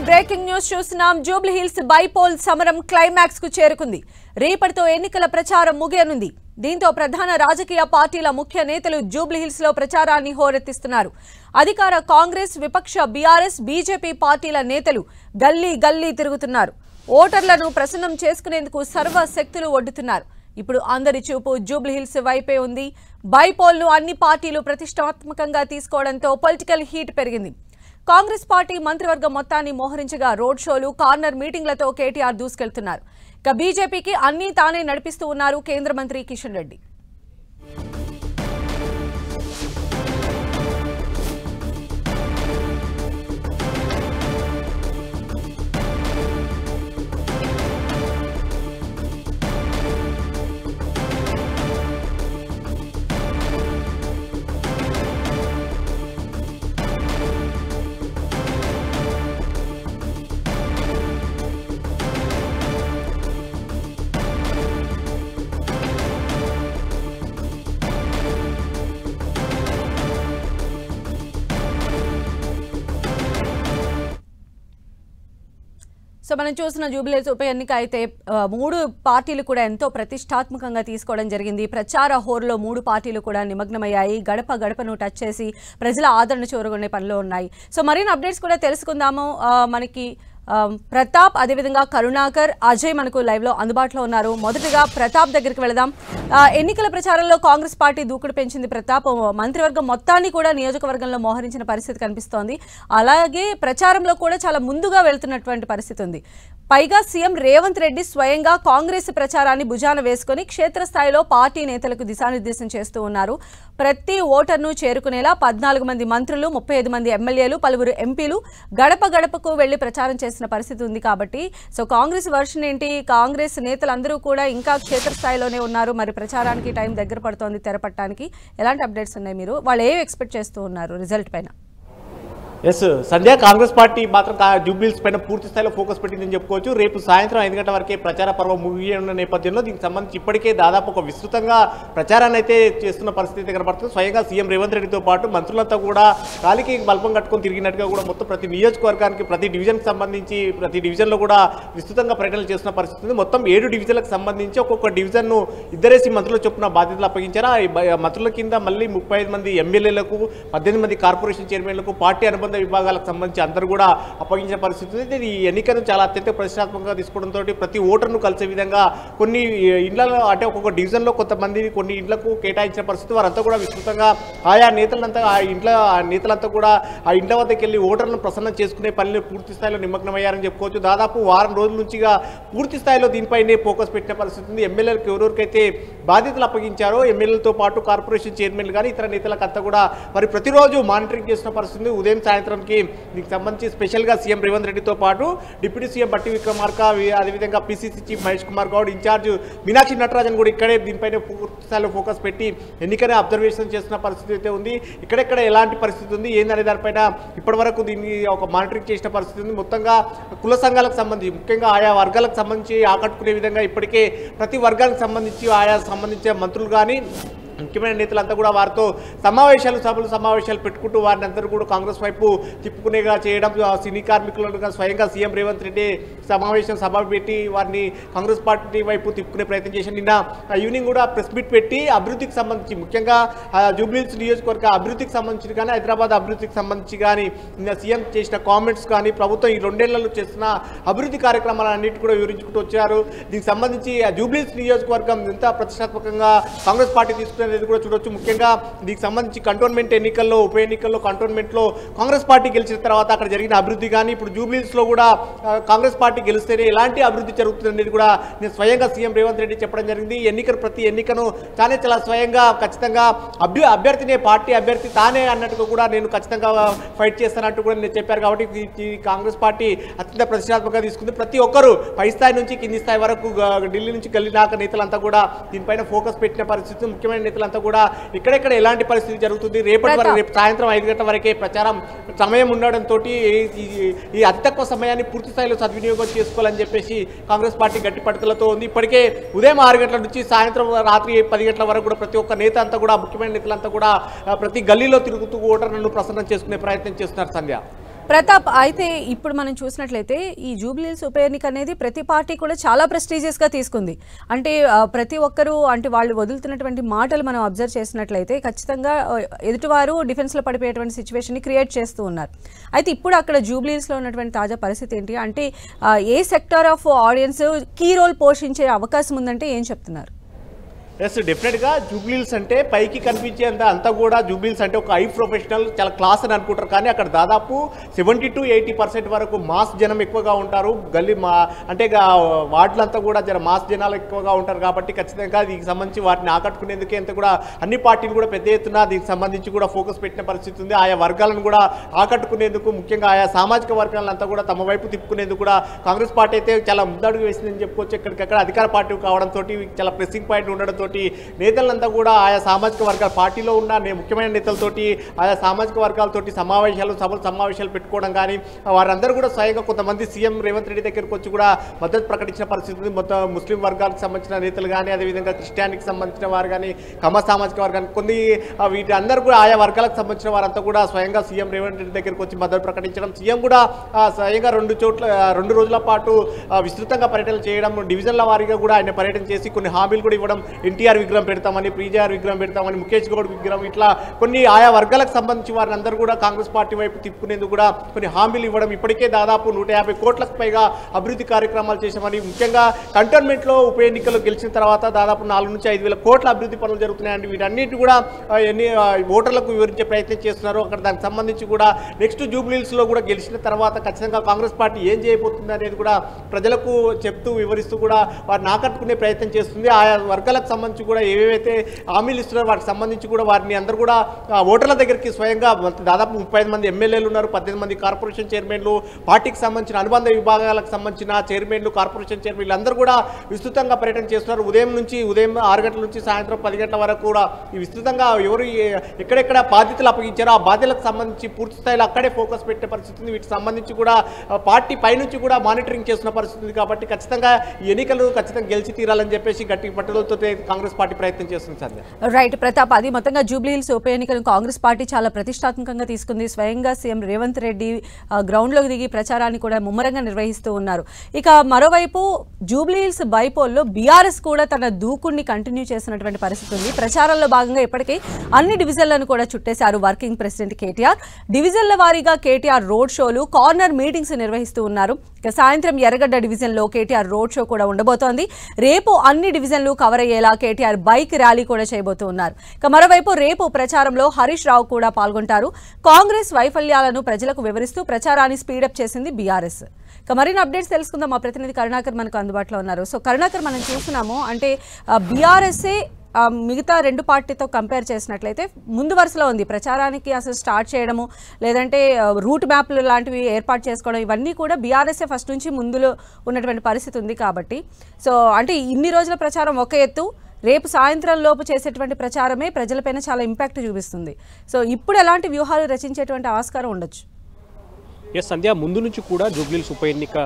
Breaking news చూస్తున్నాం. Jubilee hills bypoll సమరం climax కు చేరుకుంది. రేపటితో ఎన్నికల ప్రచారం ముగియనుంది. దీంతో ప్రధాన రాజకీయ పార్టీల ముఖ్య నేతలు జూబ్లీ హిల్స్ లో ప్రచారాన్ని హోరెత్తిస్తున్నారు. అధికార కాంగ్రెస్, విపక్ష బీఆర్ఎస్, బీజేపీ పార్టీల నేతలు గల్లీ గల్లీ తిరుగుతున్నారు. ఓటర్లను ప్రసన్నం చేసుకునేందుకు సర్వశక్తులు ఒడ్డుతున్నారు. ఇప్పుడు అందరి చూపు జూబ్లీ హిల్స్ వైపే ఉంది. బైపోల్ ను అన్ని పార్టీలు ప్రతిష్టాత్మకంగా తీసుకోవడంతో పొలిటికల్ హీట్ పెరిగింది. కాంగ్రెస్ పార్టీ మంత్రివర్గం మొత్తాన్ని మోహరించగా రోడ్ షోలు, కార్నర్ మీటింగ్లతో కేటీఆర్ దూసుకెళ్తున్నారు. ఇక బీజేపీకి అన్నీ తానే నడిపిస్తూ ఉన్నారు కేంద్ర మంత్రి కిషన్ రెడ్డి. సో మనం చూసిన జూబ్లీ హిల్స్ ఉప ఎన్నిక అయితే 3 పార్టీలు కూడా ఎంతో ప్రతిష్టాత్మకంగా తీసుకోవడం జరిగింది. ప్రచార హోరులో 3 పార్టీలు కూడా నిమగ్నమయ్యాయి. గడప గడపను టచ్ చేసి ప్రజల ఆదరణ చూరగొనే పనిలో ఉన్నాయి. సో మరిన్ని అప్డేట్స్ కూడా తెలుసుకుందాము. మనకి ప్రతాప్, అదేవిధంగా కరుణాకర్, అజయ్ మనకు లైవ్ లో అందుబాటులో ఉన్నారు. మొదటిగా ప్రతాప్ దగ్గరికి వెళదాం. ఎన్నికల ప్రచారంలో కాంగ్రెస్ పార్టీ దూకుడు పెంచింది. ప్రతాప్, మంత్రివర్గం మొత్తాన్ని కూడా నియోజకవర్గంలో మోహరించిన పరిస్థితి కనిపిస్తోంది. అలాగే ప్రచారంలో కూడా చాలా ముందుగా వెళ్తున్నటువంటి పరిస్థితి ఉంది. పైగా సీఎం రేవంత్ రెడ్డి స్వయంగా కాంగ్రెస్ ప్రచారాన్ని భుజాన వేసుకుని క్షేత్రస్థాయిలో పార్టీ నేతలకు దిశానిర్దేశం చేస్తూ ఉన్నారు. ప్రతి ఓటర్ను చేరుకునేలా 14 మంది మంత్రులు, 35 మంది ఎమ్మెల్యేలు, పలువురు ఎంపీలు గడప గడపకు వెళ్లి ప్రచారం చేసిన పరిస్థితి ఉంది. కాబట్టి సో కాంగ్రెస్ వర్షన్ ఏంటి? కాంగ్రెస్ నేతలందరూ కూడా ఇంకా క్షేత్రస్థాయిలోనే ఉన్నారు. మరి ప్రచారానికి టైం దగ్గర పడుతోంది తెరపట్టడానికి. ఎలాంటి అప్డేట్స్ ఉన్నాయి? మీరు వాళ్ళు ఏం ఎక్స్పెక్ట్ చేస్తూ ఉన్నారు రిజల్ట్ పైన? ఎస్ సంధ్య, కాంగ్రెస్ పార్టీ మాత్రం జూబ్లీ హిల్స్ పైన పూర్తి స్థాయిలో ఫోకస్ పెట్టిందని చెప్పుకోవచ్చు. రేపు సాయంత్రం 5 గంటల వరకే ప్రచార పర్వం ముగియనున్న నేపథ్యంలో దీనికి సంబంధించి ఇప్పటికే దాదాపు ఒక విస్తృతంగా ప్రచారాన్ని అయితే చేస్తున్న పరిస్థితి కనబడుతుంది. స్వయంగా సీఎం రేవంత్ రెడ్డితో పాటు మంత్రులంతా కూడా కాలికి బల్పం కట్టుకొని తిరిగినట్టుగా కూడా మొత్తం ప్రతి నియోజకవర్గానికి, ప్రతి డివిజన్కి సంబంధించి ప్రతి డివిజన్లో కూడా విస్తృతంగా పర్యటనలు చేస్తున్న పరిస్థితి ఉంది. మొత్తం 7 డివిజన్లకు సంబంధించి ఒక్కొక్క డివిజన్ను 2 మంత్రుల చొప్పున బాధ్యతలు అప్పగించారు. ఆ మంత్రుల కింద మళ్ళీ 35 మంది ఎమ్మెల్యేలకు, 18 మంది కార్పొరేషన్ చైర్మన్లకు, పార్టీ అనుబంధ విభాగాలకు సంబంధించి అందరూ కూడా అప్పగించిన పరిస్థితి ఉంది. ఈ ఎన్నికను చాలా అత్యంత ప్రతిష్టాత్మకంగా తీసుకోవడంతో ప్రతి ఓటర్ను కలిసే విధంగా కొన్ని ఇండ్లలో, అంటే ఒక్కొక్క డివిజన్లో కొంతమంది కొన్ని ఇండ్లకు కేటాయించిన పరిస్థితి. వారంతా కూడా విస్తృతంగా ఆయా నేతలంతా నేతలంతా కూడా ఆ ఇండ్ల వద్దకు వెళ్ళి ఓటర్లను ప్రసన్నం చేసుకునే పనిలో పూర్తి స్థాయిలో నిమగ్నమయ్యారని చెప్పుకోవచ్చు. దాదాపు వారం రోజుల నుంచిగా పూర్తి స్థాయిలో దీనిపైనే ఫోకస్ పెట్టిన పరిస్థితి ఉంది. ఎమ్మెల్యేలకు ఎవరెవరికైతే బాధ్యతలు అప్పగించారో ఎమ్మెల్యేలతో పాటు కార్పొరేషన్ చైర్మన్లు కానీ ఇతర నేతలకు అంతా కూడా మరి ప్రతిరోజు మానిటరింగ్ చేసిన పరిస్థితి. ఉదయం సాయంత్రంకి దీనికి సంబంధించి స్పెషల్గా సీఎం రేవంత్ రెడ్డితో పాటు డిప్యూటీ సీఎం బట్టి విక్రమార్క, అదేవిధంగా PCC chief Mahesh Kumar Goud, incharge Meenakshi Natarajan కూడా ఇక్కడే దీనిపైన పూర్తి స్థాయిలో ఫోకస్ పెట్టి ఎన్నికనే అబ్జర్వేషన్ చేస్తున్న పరిస్థితి అయితే ఉంది. ఇక్కడెక్కడ ఎలాంటి పరిస్థితి ఉంది ఏందనే దానిపైన ఇప్పటివరకు దీన్ని ఒక మానిటరింగ్ చేసిన పరిస్థితి ఉంది. మొత్తంగా కుల సంఘాలకు సంబంధించి, ముఖ్యంగా ఆయా వర్గాలకు సంబంధించి ఆకట్టుకునే విధంగా ఇప్పటికే ప్రతి వర్గానికి సంబంధించి ఆయా సంబంధించిన మంత్రులు కానీ ముఖ్యమైన నేతలంతా కూడా వారితో సమావేశాలు పెట్టుకుంటూ వారిని అందరూ కూడా కాంగ్రెస్ వైపు తిప్పుకునేగా చేయడం, సినీ కార్మికులను స్వయంగా సీఎం రేవంత్ రెడ్డి సభ పెట్టి వారిని కాంగ్రెస్ పార్టీ వైపు తిప్పుకునే ప్రయత్నం చేసి నిన్న ఈవినింగ్ కూడా ప్రెస్ మీట్ పెట్టి అభివృద్ధికి సంబంధించి, ముఖ్యంగా జూబ్లీ హిల్స్ నియోజకవర్గ అభివృద్ధికి సంబంధించి కానీ హైదరాబాద్ అభివృద్ధికి సంబంధించి కానీ నిన్న సీఎం చేసిన కామెంట్స్ కానీ ప్రభుత్వం ఈ 2 ఏళ్లలో చేసిన అభివృద్ధి కార్యక్రమాలన్నింటి కూడా వివరించుకుంటూ వచ్చారు. దీనికి సంబంధించి జూబ్లీ హిల్స్ నియోజకవర్గం ఎంత ప్రతిష్టాత్మకంగా కాంగ్రెస్ పార్టీ తీసుకునే కూడా చూడొచ్చు. ముఖ్యంగా దీనికి సంబంధించి కంటోన్మెంట్ ఎన్నికల్లో, ఉప ఎన్నికల్లో కంటోన్మెంట్లో కాంగ్రెస్ పార్టీ గెలిచిన తర్వాత అక్కడ జరిగిన అభివృద్ధి కానీ ఇప్పుడు జూబ్లీ హిల్స్లో కూడా కాంగ్రెస్ పార్టీ గెలిస్తేనే ఎలాంటి అభివృద్ధి జరుగుతుందనేది కూడా నేను స్వయంగా సీఎం రేవంత్ రెడ్డి చెప్పడం జరిగింది. ప్రతి ఎన్నికను తానే చాలా స్వయంగా ఖచ్చితంగా అభ్యర్థినే, పార్టీ అభ్యర్థి తానే అన్నట్టుగా కూడా నేను ఖచ్చితంగా ఫైట్ చేస్తానంటూ కూడా నేను చెప్పారు. కాబట్టి కాంగ్రెస్ పార్టీ అత్యంత ప్రతిష్టాత్మకంగా తీసుకుంది. ప్రతి ఒక్కరూ పై స్థాయి నుంచి కింది స్థాయి వరకు ఢిల్లీ నుంచి గల్లీ దాకా నేతలంతా కూడా దీనిపైన ఫోకస్ పెట్టిన పరిస్థితి. ముఖ్యమైన నేతలు నేతలంతా కూడా ఇక్కడెక్కడ ఎలాంటి పరిస్థితి జరుగుతుంది రేపు సాయంత్రం 5 గంటల వరకే ప్రచారం సమయం ఉండడంతో ఈ అతి తక్కువ సమయాన్ని పూర్తి స్థాయిలో సద్వినియోగం చేసుకోవాలని చెప్పేసి కాంగ్రెస్ పార్టీ గట్టి పట్టుదలతో ఉంది. ఇప్పటికే ఉదయం 6 గంటల నుంచి సాయంత్రం రాత్రి 10 గంటల వరకు కూడా ప్రతి ఒక్క నేత అంతా కూడా ముఖ్యమైన నేతలంతా కూడా ప్రతి గల్లీలో తిరుగుతూ ఓటర్లను ప్రసన్నం చేసుకునే ప్రయత్నం చేస్తున్నారు. సంధ్య ప్రతాప్, అయితే ఇప్పుడు మనం చూసినట్లయితే ఈ జూబ్లీహిల్స్ ఉప ఎన్నిక అనేది ప్రతి పార్టీ కూడా చాలా ప్రెస్టీజియస్గా తీసుకుంది. అంటే ప్రతి ఒక్కరూ అంటే వాళ్ళు వదులుతున్నటువంటి మాటలు మనం అబ్జర్వ్ చేసినట్లయితే ఖచ్చితంగా ఎదుటివారు డిఫెన్స్లో పడిపోయేటువంటి సిచ్యువేషన్ని క్రియేట్ చేస్తూ ఉన్నారు. అయితే ఇప్పుడు అక్కడ జూబ్లీహిల్స్లో ఉన్నటువంటి తాజా పరిస్థితి ఏంటి అంటే ఏ sector of audience key role పోషించే అవకాశం ఉందంటే ఏం చెప్తున్నారు? ఎస్, డెఫినెట్గా జూబ్లీహిల్స్ అంటే పైకి కనిపించేంత అంతా కూడా జూబ్లీహిల్స్ అంటే ఒక హై ప్రొఫెషనల్ చాలా క్లాస్ అని అనుకుంటారు. కానీ అక్కడ దాదాపు 70 to 80% వరకు మాస్ జనం ఎక్కువగా ఉంటారు. గల్లీ అంటే వార్డులంతా కూడా మాస్ జనాలు ఎక్కువగా ఉంటారు. కాబట్టి ఖచ్చితంగా దీనికి సంబంధించి వాటిని ఆకట్టుకునేందుకే అంతా కూడా అన్ని పార్టీలు కూడా పెద్ద ఎత్తున దీనికి సంబంధించి కూడా ఫోకస్ పెట్టిన పరిస్థితి ఉంది. ఆయా వర్గాలను కూడా ఆకట్టుకునేందుకు, ముఖ్యంగా ఆయా సామాజిక వర్గాలంతా కూడా తమ వైపు తిప్పుకునేందుకు కూడా కాంగ్రెస్ పార్టీ అయితే చాలా ముందడుగు వేసిందని చెప్పుకోవచ్చు. ఎక్కడికక్కడ అధికార పార్టీ కావడంతో చాలా ప్రెస్సింగ్ పాయింట్ ఉండడంతో నేతలంతా కూడా ఆయా సామాజిక వర్గాల పార్టీలో ఉన్న ముఖ్యమైన నేతలతోటి ఆయా సామాజిక వర్గాలతోటి సమావేశాలు పెట్టుకోవడం కానీ వారందరూ కూడా స్వయంగా కొంతమంది సీఎం రేవంత్ రెడ్డి దగ్గరకు వచ్చి కూడా మద్దతు ప్రకటించిన పరిస్థితి ఉంది. మొత్తం ముస్లిం వర్గాలకు సంబంధించిన నేతలు కానీ, అదేవిధంగా క్రిస్టియానికి సంబంధించిన వారు కానీ, కమ్మ సామాజిక వర్గానికి కొన్ని వీటి అందరూ కూడా ఆయా వర్గాలకు సంబంధించిన వారంతా కూడా స్వయంగా సీఎం రేవంత్ రెడ్డి దగ్గరకు వచ్చి మద్దతు ప్రకటించడం, సీఎం కూడా స్వయంగా 2 రోజుల పాటు విస్తృతంగా పర్యటన చేయడం, డివిజన్ల వారీగా కూడా ఆయన పర్యటన చేసి కొన్ని హామీలు కూడా ఇవ్వడం, ఎన్టీఆర్ విగ్రహం పెడతామని, ప్రీజార్ విగ్రహం పెడతామని, ముఖేష్ గౌడ్ విగ్రహం, ఇట్లా కొన్ని ఆయా వర్గాలకు సంబంధించి వారిని అందరూ కూడా కాంగ్రెస్ పార్టీ వైపు తిప్పుకునేందుకు కూడా కొన్ని హామీలు ఇవ్వడం, ఇప్పటికే దాదాపు 150 కోట్లకు పైగా అభివృద్ధి కార్యక్రమాలు చేశామని, ముఖ్యంగా కంటోన్మెంట్లో ఉప ఎన్నికలు గెలిచిన తర్వాత దాదాపు 4 నుంచి 5 వేల కోట్ల అభివృద్ధి పనులు జరుగుతున్నాయండి. వీటన్నిటి కూడా ఓటర్లకు వివరించే ప్రయత్నం చేస్తున్నారు. అక్కడ దానికి సంబంధించి కూడా నెక్స్ట్ జూబ్లీహిల్స్లో కూడా గెలిచిన తర్వాత ఖచ్చితంగా కాంగ్రెస్ పార్టీ ఏం చేయబోతుంది అనేది కూడా ప్రజలకు చెప్తూ వివరిస్తూ కూడా వారిని ఆకట్టుకునే ప్రయత్నం చేస్తుంది. ఆయా వర్గాలకు సంబంధించి కూడా ఏవేవైతే హామీలు ఇస్తున్నారో వాటికి సంబంధించి కూడా వారిని అందరూ కూడా ఓటర్ల దగ్గరికి స్వయంగా దాదాపు 35 మంది ఎమ్మెల్యేలు ఉన్నారు, 18 మంది కార్పొరేషన్ చైర్మన్లు, పార్టీకి సంబంధించిన అనుబంధ విభాగాలకు సంబంధించిన చైర్మన్లు, కార్పొరేషన్ చైర్మన్ వీళ్ళందరూ కూడా విస్తృతంగా పర్యటన చేస్తున్నారు. ఉదయం 6 గంటల నుంచి సాయంత్రం 10 గంటల వరకు కూడా ఈ విస్తృతంగా ఎవరు ఎక్కడెక్కడ బాధ్యతలు అప్పగించారో ఆ బాధ్యతలకు సంబంధించి పూర్తి స్థాయిలో అక్కడే ఫోకస్ పెట్టే పరిస్థితి ఉంది. వీటికి సంబంధించి కూడా పార్టీ పైనుంచి కూడా మానిటరింగ్ చేస్తున్న పరిస్థితి ఉంది. కాబట్టి ఖచ్చితంగా ఈ ఎన్నికలు ఖచ్చితంగా గెలిచి తీరాలని చెప్పేసి గట్టి పట్టుదలతో కాంగ్రెస్ పార్టీ ప్రయత్నం చేస్తుంది. సార్ రైట్ ప్రతాప్, అది మొత్తంగా జూబ్లీహిల్స్ ఉప ఎన్నికలను కాంగ్రెస్ పార్టీ చాలా ప్రతిష్టాత్మకంగా తీసుకుంది. స్వయంగా సీఎం రేవంత్ రెడ్డి గ్రౌండ్లోకి దిగి ప్రచారాన్ని కూడా ముమ్మరంగా నిర్వహిస్తూ ఉన్నారు. ఇక మరోవైపు జూబ్లీహిల్స్ బైపోల్లో బీఆర్ఎస్ కూడా తన దూకుడిని కంటిన్యూ చేసినటువంటి పరిస్థితి ఉంది. ప్రచారంలో భాగంగా ఇప్పటికే అన్ని డివిజన్లను కూడా చుట్టేశారు వర్కింగ్ ప్రెసిడెంట్ కేటీఆర్. డివిజన్ల వారీగా కేటీఆర్ రోడ్ షోలు, కార్నర్ మీటింగ్స్ నిర్వహిస్తూ ఉన్నారు. ఇక సాయంత్రం ఎర్రగడ్డ డివిజన్లో కేటీఆర్ రోడ్ షో కూడా ఉండబోతోంది. రేపు అన్ని డివిజన్లు కవర్ అయ్యేలా కేటీఆర్ బైక్ ర్యాలీ కూడా చేయబోతూ ఉన్నారు. ఇక మరోవైపు రేపు ప్రచారంలో హరీష్ రావు కూడా పాల్గొంటారు. కాంగ్రెస్ వైఫల్యాలను ప్రజలకు వివరిస్తూ ప్రచారాన్ని స్పీడప్ చేసింది బీఆర్ఎస్. ఇక మరిన్ని అప్డేట్స్ తెలుసుకుందాం. మా ప్రతినిధి కరుణాకర్ మనకు అందుబాటులో ఉన్నారు. సో కరుణాకర్, మనం చూస్తున్నాము అంటే బీఆర్ఎస్ఏ మిగతా 2 పార్టీతో కంపేర్ చేసినట్లయితే ముందు వరుసలో ఉంది. ప్రచారానికి అసలు స్టార్ట్ చేయడము, లేదంటే రూట్ మ్యాప్లు లాంటివి ఏర్పాటు చేసుకోవడం, ఇవన్నీ కూడా బీఆర్ఎస్ఏ ఫస్ట్ నుంచి ముందులో ఉన్నటువంటి పరిస్థితి ఉంది. కాబట్టి సో అంటే ఇన్ని రోజుల ప్రచారం ఒక ఎత్తు, రేపు సాయంత్రం లోపు చేసేటువంటి ప్రచారమే ప్రజలపైన చాలా ఇంపాక్ట్ చూపిస్తుంది. సో ఇప్పుడు ఎలాంటి వ్యూహాలు రచించేటువంటి ఆస్కారం ఉండొచ్చు? సంధ్య, ముందు నుంచి కూడా జూబ్లీహిల్స్ ఉప ఎన్నిక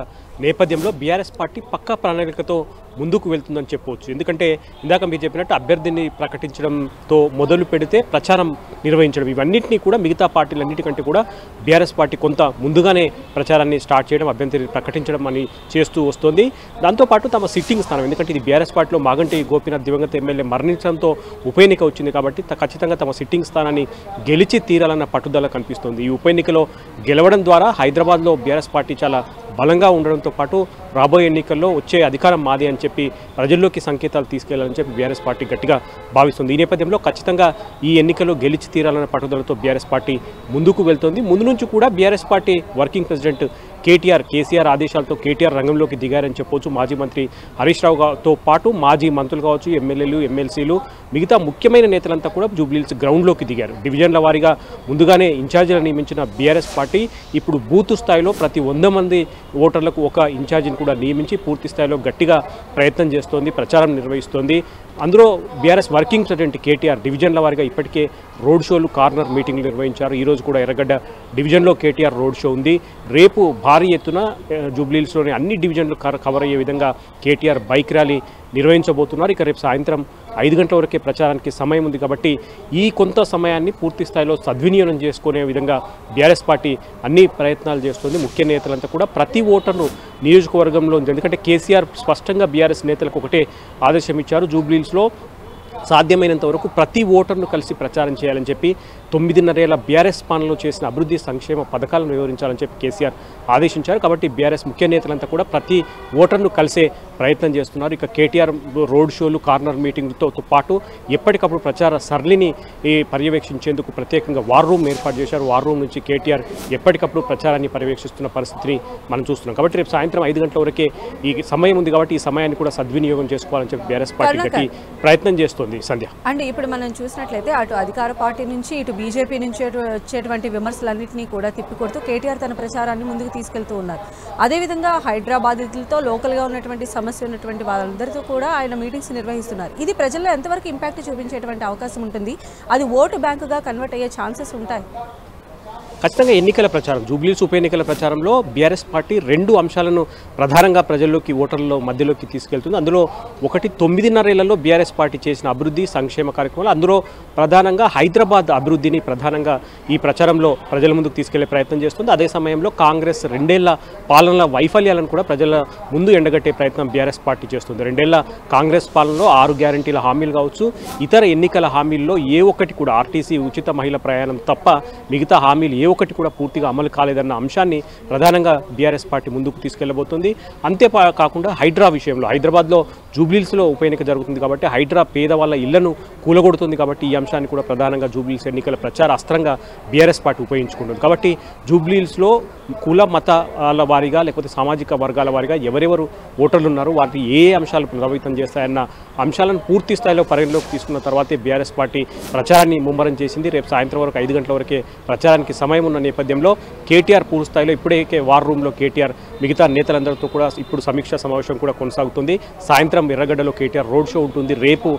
నేపథ్యంలో బీఆర్ఎస్ పార్టీ పక్కా ప్రణాళికతో ముందుకు వెళ్తుందని చెప్పవచ్చు. ఎందుకంటే ఇందాక మీరు చెప్పినట్టు అభ్యర్థిని ప్రకటించడంతో మొదలు పెడితే ప్రచారం నిర్వహించడం, ఇవన్నింటినీ కూడా మిగతా పార్టీలన్నిటికంటే కూడా బీఆర్ఎస్ పార్టీ కొంత ముందుగానే ప్రచారాన్ని స్టార్ట్ చేయడం, అభ్యర్థిని ప్రకటించడం అని చేస్తూ వస్తుంది. దాంతోపాటు తమ సిట్టింగ్ స్థానం, ఎందుకంటే ఇది బీఆర్ఎస్ పార్టీలో మాగంటి గోపీనాథ్ దివంగత ఎమ్మెల్యే మరణించడంతో ఉప ఎన్నిక వచ్చింది కాబట్టి ఖచ్చితంగా తమ సిట్టింగ్ స్థానాన్ని గెలిచి తీరాలన్న పట్టుదల కనిపిస్తుంది. ఈ ఉప ఎన్నికలో గెలవడం ద్వారా హైదరాబాద్లో బీఆర్ఎస్ పార్టీ చాలా బలంగా ఉండడంతో పాటు రాబోయే ఎన్నికల్లో వచ్చే అధికారం మాదే అని చెప్పి ప్రజల్లోకి సంకేతాలు తీసుకెళ్లాలని చెప్పి బీఆర్ఎస్ పార్టీ గట్టిగా భావిస్తుంది. ఈ నేపథ్యంలో ఖచ్చితంగా ఈ ఎన్నికల్లో గెలిచి తీరాలన్న పట్టుదలతో బీఆర్ఎస్ పార్టీ ముందుకు వెళ్తోంది. ముందు నుంచి కూడా BRS party working president KCR ఆదేశాలతో కేటీఆర్ రంగంలోకి దిగారని చెప్పవచ్చు. మాజీ మంత్రి హరీష్ రావుతో పాటు మాజీ మంత్రులు కావచ్చు, ఎమ్మెల్యేలు, ఎమ్మెల్సీలు, మిగతా ముఖ్యమైన నేతలంతా కూడా జూబ్లీహిల్స్ గ్రౌండ్లోకి దిగారు. డివిజన్ల వారీగా ముందుగానే ఇన్ఛార్జీలను నియమించిన బీఆర్ఎస్ పార్టీ ఇప్పుడు బూత్ స్థాయిలో ప్రతి 100 మంది ఓటర్లకు ఒక ఇన్ఛార్జిని కూడా నియమించి పూర్తి స్థాయిలో గట్టిగా ప్రయత్నం చేస్తోంది, ప్రచారం నిర్వహిస్తోంది. అందులో బీఆర్ఎస్ వర్కింగ్ ప్రెసిడెంట్ కేటీఆర్ డివిజన్ల వారీగా ఇప్పటికే రోడ్ షోలు, కార్నర్ మీటింగ్లు నిర్వహించారు. ఈరోజు కూడా ఎర్రగడ్డ డివిజన్లో కేటీఆర్ రోడ్ షో ఉంది. రేపు భారీ ఎత్తున జూబ్లీహిల్స్లోని అన్ని డివిజన్లు కవర్ అయ్యే విధంగా కేటీఆర్ బైక్ ర్యాలీ నిర్వహించబోతున్నారు. ఇక రేపు సాయంత్రం 5 గంటల వరకే ప్రచారానికి సమయం ఉంది కాబట్టి ఈ కొంత సమయాన్ని పూర్తి స్థాయిలో సద్వినియోగం చేసుకునే విధంగా బీఆర్ఎస్ పార్టీ అన్ని ప్రయత్నాలు చేస్తుంది. ముఖ్య నేతలంతా కూడా ప్రతి ఓటర్ను నియోజకవర్గంలో, ఎందుకంటే కేసీఆర్ స్పష్టంగా బీఆర్ఎస్ నేతలకు ఒకటే ఆదేశం ఇచ్చారు, జూబ్లీహిల్స్లో సాధ్యమైనంత వరకు ప్రతి ఓటర్ను కలిసి ప్రచారం చేయాలని చెప్పి 9.5 ఏళ్ల బీఆర్ఎస్ పాలనలో చేసిన అభివృద్ధి సంక్షేమ పథకాలను వివరించాలని చెప్పి కేసీఆర్ ఆదేశించారు. కాబట్టి బీఆర్ఎస్ ముఖ్య నేతలంతా కూడా ప్రతి ఓటర్ను కలిసే ప్రయత్నం చేస్తున్నారు. ఇక కేటీఆర్ రోడ్ షోలు, కార్నర్ మీటింగ్లతో పాటు ఎప్పటికప్పుడు ప్రచార సరళిని పర్యవేక్షించేందుకు ప్రత్యేకంగా వార్ రూమ్ ఏర్పాటు చేశారు. వార్ రూమ్ నుంచి కేటీఆర్ ఎప్పటికప్పుడు ప్రచారాన్ని పర్యవేక్షిస్తున్న పరిస్థితిని మనం చూస్తున్నాం. కాబట్టి రేపు సాయంత్రం 5 గంటల వరకే ఈ సమయం ఉంది కాబట్టి ఈ సమయాన్ని కూడా సద్వినియోగం చేసుకోవాలని చెప్పి బీఆర్ఎస్ పార్టీ గట్టి ప్రయత్నం చేస్తుంది. సంధ్య అంటే ఇప్పుడు మనం చూసినట్లయితే అటు అధికార పార్టీ నుంచి ఇటు బీజేపీ నుంచి వచ్చేటువంటి విమర్శలన్నింటినీ కూడా తిప్పికొడుతూ కేటీఆర్ తన ప్రచారాన్ని ముందుకు తీసుకెళ్తూ ఉన్నారు. అదేవిధంగా హైదరాబాద్తో లోకల్గా ఉన్నటువంటి సమస్య ఉన్నటువంటి వాళ్ళందరితో కూడా ఆయన మీటింగ్స్ నిర్వహిస్తున్నారు. ఇది ప్రజల్లో ఎంతవరకు ఇంపాక్ట్ చూపించేటువంటి అవకాశం ఉంటుంది? అది ఓటు బ్యాంకుగా కన్వర్ట్ అయ్యే ఛాన్సెస్ ఉంటాయి? ఖచ్చితంగా ఎన్నికల ప్రచారం, జూబ్లీహిల్స్ ఉప ఎన్నికల ప్రచారంలో బీఆర్ఎస్ పార్టీ 2 అంశాలను ప్రధానంగా ప్రజల్లోకి, ఓటర్ల మధ్యలోకి తీసుకెళ్తుంది. అందులో ఒకటి 9.5 ఏళ్లలో బీఆర్ఎస్ పార్టీ చేసిన అభివృద్ధి సంక్షేమ కార్యక్రమాలు, అందులో ప్రధానంగా హైదరాబాద్ అభివృద్ధిని ప్రధానంగా ఈ ప్రచారంలో ప్రజల ముందుకు తీసుకెళ్లే ప్రయత్నం చేస్తుంది. అదే సమయంలో కాంగ్రెస్ 2 ఏళ్ల పాలనల వైఫల్యాలను కూడా ప్రజల ముందు ఎండగట్టే ప్రయత్నం బీఆర్ఎస్ పార్టీ చేస్తుంది. 2 ఏళ్ల కాంగ్రెస్ పాలనలో 6 గ్యారంటీల హామీలు కావచ్చు, ఇతర ఎన్నికల హామీల్లో ఏ ఒక్కటి కూడా, ఆర్టీసీ ఉచిత మహిళా ప్రయాణం తప్ప మిగతా హామీలు ఏ ఒక్కటి కూడా పూర్తిగా అమలు కాలేదన్న అంశాన్ని ప్రధానంగా బీఆర్ఎస్ పార్టీ ముందుకు తీసుకెళ్లబోతుంది. అంతేకాకుండా హైడ్రా విషయంలో, హైదరాబాద్లో జూబ్లీహిల్స్లో ఉప ఎన్నిక జరుగుతుంది కాబట్టి హైడ్రా పేదవాళ్ళ ఇళ్లను కూలగొడుతుంది కాబట్టి ఈ అంశాన్ని కూడా ప్రధానంగా జూబ్లీహిల్స్ ఎన్నికల ప్రచార అస్త్రంగా బీఆర్ఎస్ పార్టీ ఉపయోగించుకుంటుంది. కాబట్టి జూబ్లీహిల్స్లో కుల మతాల వారీగా లేకపోతే సామాజిక వర్గాల వారీగా ఎవరెవరు ఓటర్లు ఉన్నారు, వాటి ఏ అంశాలు ప్రభావితం చేస్తాయన్న అంశాలను పూర్తి స్థాయిలో పరిగణలోకి తీసుకున్న తర్వాతే బీఆర్ఎస్ పార్టీ ప్రచారాన్ని ముమ్మరం చేసింది. రేపు సాయంత్రం వరకు 5 గంటల వరకే ప్రచారానికి సమయం ఉన్న నేపథ్యంలో కేటీఆర్ పూర్తి స్థాయిలో ఇప్పుడే వార్ రూమ్లో కేటీఆర్ మిగతా నేతలందరితో కూడా ఇప్పుడు సమీక్షా సమావేశం కూడా కొనసాగుతుంది. సాయంత్రం ఎర్రగడ్డలో కేటీఆర్ రోడ్ షో ఉంటుంది. రేపు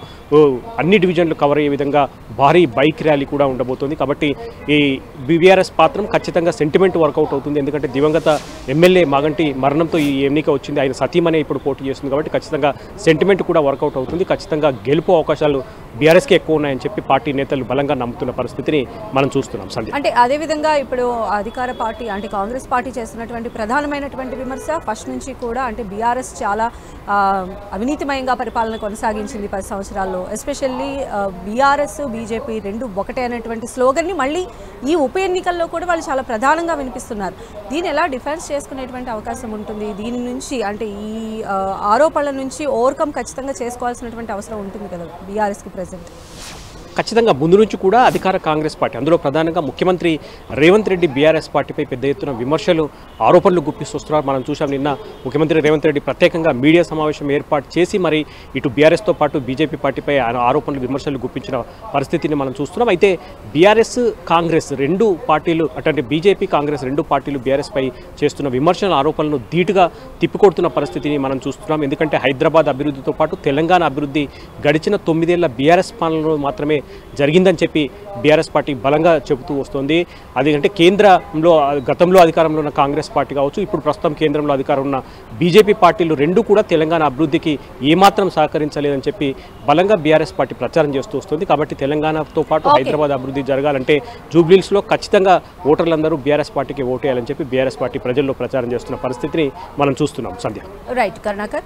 అన్ని డివిజన్లు కవర్ అయ్యే విధంగా భారీ బైక్ ర్యాలీ కూడా ఉండబోతుంది. కాబట్టి ఈ బీఆర్ఎస్ పాత్రం ఖచ్చితంగా సెంటిమెంట్ వర్కౌట్ అవుతుంది. ఎందుకంటే దివంగత ఎమ్మెల్యే మాగంటి మరణంతో ఈ ఎన్నిక వచ్చింది, ఆయన సతీమనే ఇప్పుడు పోటీ చేస్తుంది కాబట్టి ఖచ్చితంగా సెంటిమెంట్ కూడా వర్కౌట్ అవుతుంది. ఖచ్చితంగా గెలుపు అవకాశాలు బీఆర్ఎస్కి ఎక్కువ ఉన్నాయని చెప్పి పార్టీ నేతలు బలంగా నమ్ముతున్న పరిస్థితిని మనం చూస్తున్నాం. సంధ్య, అంటే అదేవిధంగా ఇప్పుడు అధికార పార్టీ అంటే కాంగ్రెస్ పార్టీ చేస్తున్నటువంటి ప్రధానమైనటువంటి విమర్శ ఫస్ట్ నుంచి కూడా అంటే బీఆర్ఎస్ చాలా అవినీతిమయంగా పరిపాలన కొనసాగించింది 10 సంవత్సరాల్లో. ఎస్పెషల్లీ బీఆర్ఎస్ బీజేపీ 2 ఒకటే అనేటువంటి స్లోగన్ని మళ్ళీ ఈ ఉప ఎన్నికల్లో కూడా వాళ్ళు చాలా ప్రధానంగా వినిపిస్తున్నారు. దీన్ని ఎలా డిఫెన్స్ చేసుకునేటువంటి అవకాశం ఉంటుంది? దీని నుంచి అంటే ఈ ఆరోపణల నుంచి ఓవర్కమ్ ఖచ్చితంగా చేసుకోవాల్సినటువంటి అవసరం ఉంటుంది కదా బీఆర్ఎస్కి ప్రెజెంట్. ఖచ్చితంగా ముందు నుంచి కూడా అధికార కాంగ్రెస్ పార్టీ, అందులో ప్రధానంగా ముఖ్యమంత్రి రేవంత్ రెడ్డి బీఆర్ఎస్ పార్టీపై పెద్ద ఎత్తున విమర్శలు, ఆరోపణలు గుప్పిస్తున్నారు. మనం చూసాం నిన్న ముఖ్యమంత్రి రేవంత్ రెడ్డి ప్రత్యేకంగా మీడియా సమావేశం ఏర్పాటు చేసి మరి ఇటు బీఆర్ఎస్తో పాటు బీజేపీ పార్టీపై ఆరోపణలు, విమర్శలు గుప్పించిన పరిస్థితిని మనం చూస్తున్నాం. అయితే బీఆర్ఎస్ కాంగ్రెస్ 2 పార్టీలు, అంటే బీజేపీ కాంగ్రెస్ 2 పార్టీలు బీఆర్ఎస్ పై చేస్తున్న విమర్శల, ఆరోపణలను ధీటుగా తిప్పికొడుతున్న పరిస్థితిని మనం చూస్తున్నాం. ఎందుకంటే హైదరాబాద్ అభివృద్ధితో పాటు తెలంగాణ అభివృద్ధి గడిచిన 9 ఏళ్ల బీఆర్ఎస్ పాలనలో మాత్రమే జరిగిందని చెప్పి బీఆర్ఎస్ పార్టీ బలంగా చెబుతూ వస్తుంది. అదేంటే కేంద్రంలో, గతంలో అధికారంలో ఉన్న కాంగ్రెస్ పార్టీ కావచ్చు, ఇప్పుడు ప్రస్తుతం కేంద్రంలో అధికారం ఉన్న బీజేపీ పార్టీలు 2 కూడా తెలంగాణ అభివృద్ధికి ఏమాత్రం సహకరించలేదని చెప్పి బలంగా బీఆర్ఎస్ పార్టీ ప్రచారం చేస్తూ వస్తుంది. కాబట్టి తెలంగాణతో పాటు హైదరాబాద్ అభివృద్ధి జరగాలంటే జూబ్లీహిల్స్లో ఖచ్చితంగా ఓటర్లందరూ బీఆర్ఎస్ పార్టీకి ఓటేయాలని చెప్పి బీఆర్ఎస్ పార్టీ ప్రజల్లో ప్రచారం చేస్తున్న పరిస్థితిని మనం చూస్తున్నాం. సంధ్య, రైట్ కరుణాకర్.